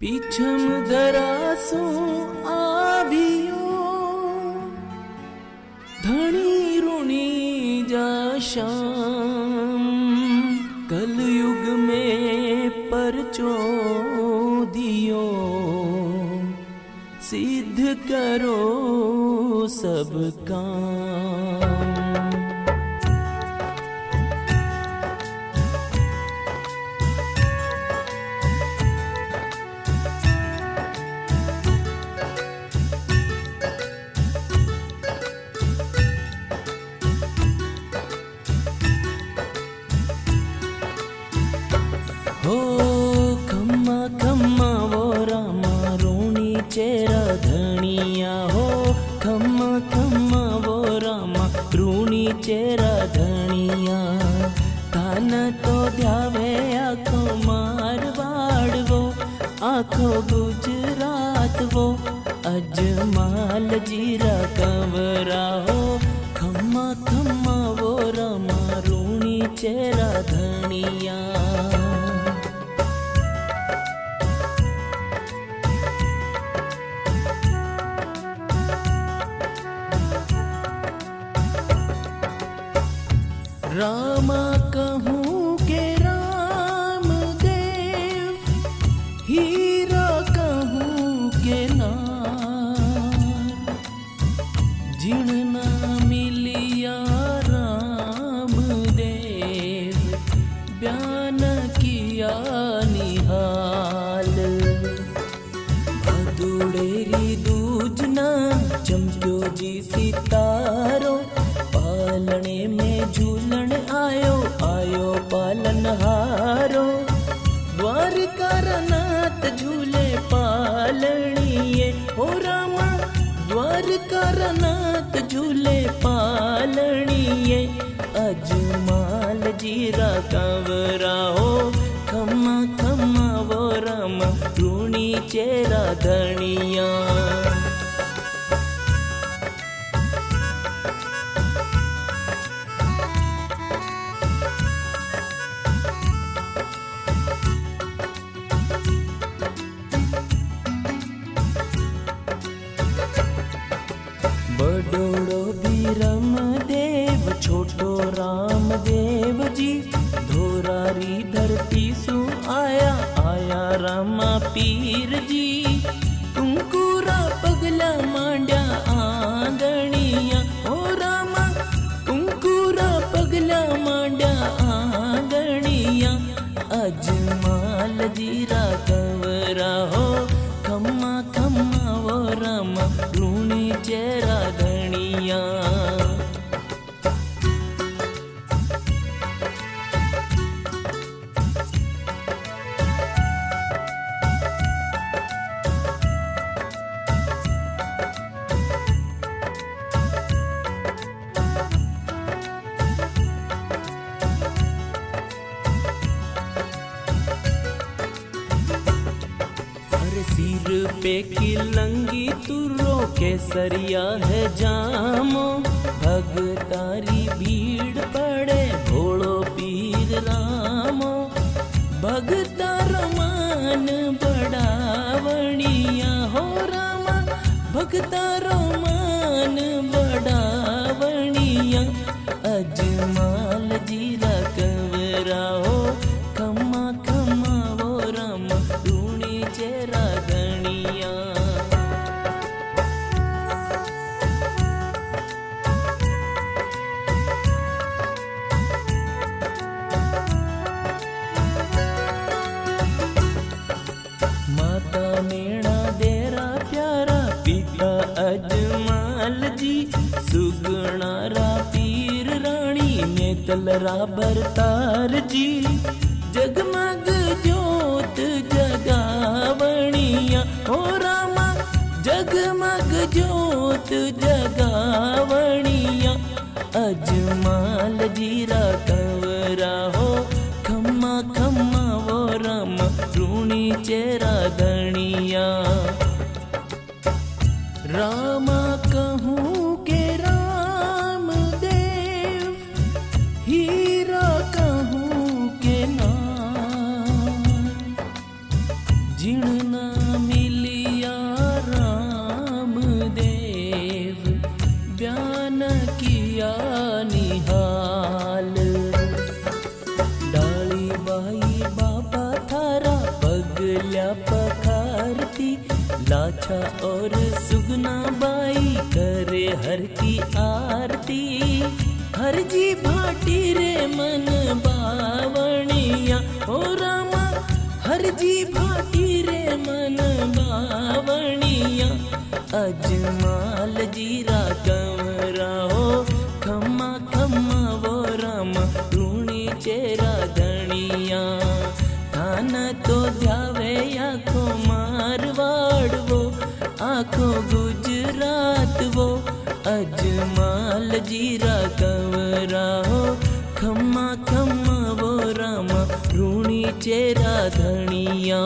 पीछम धरासो आवियो धनी ऋणी जाशाम कलयुग में परचो दियो सिद्ध करो सब काम। हो खम्मा खम्मा वो रामा रोणी चेरा धनिया हो खम्मा खम्मा वो रामा रोणी चेरा धनिया कान तो ध्यावे आखो मारवाड़ वो आखो गुजरात वो अजमाल जीरा कंवरा हो खम्मा खम्मा वो रामा रोणी चेरा धनिया। रामा कहूँ के राम देव हीरा कहूँ के नार जिण ना मिलिया राम देव बयान किया निहाल भदुड़ेरी दूजना चमक्यो जी सितारो पालने में झूलन आयो आयो पालन हारो द्वारका नाथ झूले पालनिए हो रामा द्वारका नाथ झूले पालनिए अजमाल जीरा कंवरा हो खम्मा खम्मा वो रामा ऋणी चेरा धनिया। बड़ोड़ो बीरम देव छोटो राम देव जी धोरारी धरती सु आया आया रामा पीर जी कुंकुरा पगला मांड्या आंगणिया ओ रामा कुंकुरा पगला मांड्या आंगणिया अजमाल जीरा कंवरा हो खम्मा खम्मा वो रामा ऋणी चेरा धनिया। सिर पे की लंगी तुरो केसरिया है जामो भगतारी भीड़ पड़े भोड़ो पीर रामो भगता रमान बड़ावणिया हो रामा भगता रमान बड़ावणिया अजमाल जीरा कंवरा हो खम्मा खम्मा वो रामा ऋणी चेरा धनिया। माता मेणा देरा प्यारा पिता अजमाल जी सुगणारा पीर रानी नेतलरा बरतार जी जगमग ज्योत जगावणिया हो रामा जगमग ज्योत जगावणिया अजमाल जीरा कंवरा हो खम्मा खम्मा वो रामा ऋणी चेरा धनिया। रामा कहूँ के राम देव हीरा कहूँ के नार जिणना मिलिया राम देव, बयान किया निहाल। डाली बाई बाबा थारा पगल्या पखारती, लाछा और सुगना बाई करे हर की आरती। हर जी भाटी रे मन बावणिया, ओ रामा हर जी भाटी रे मन बावणिया। अजमाल जीरा कंवरा हो, खम्मा खम्मा वो रामा लूणी चेरा धनिया। थाना तो ध्यावे आखो मारवाड़ वो, आखो गुजरात वो। अजमाल जीरा कंवरा हो, खम्मा खम्मा वो रामा लूणी चेरा धनिया।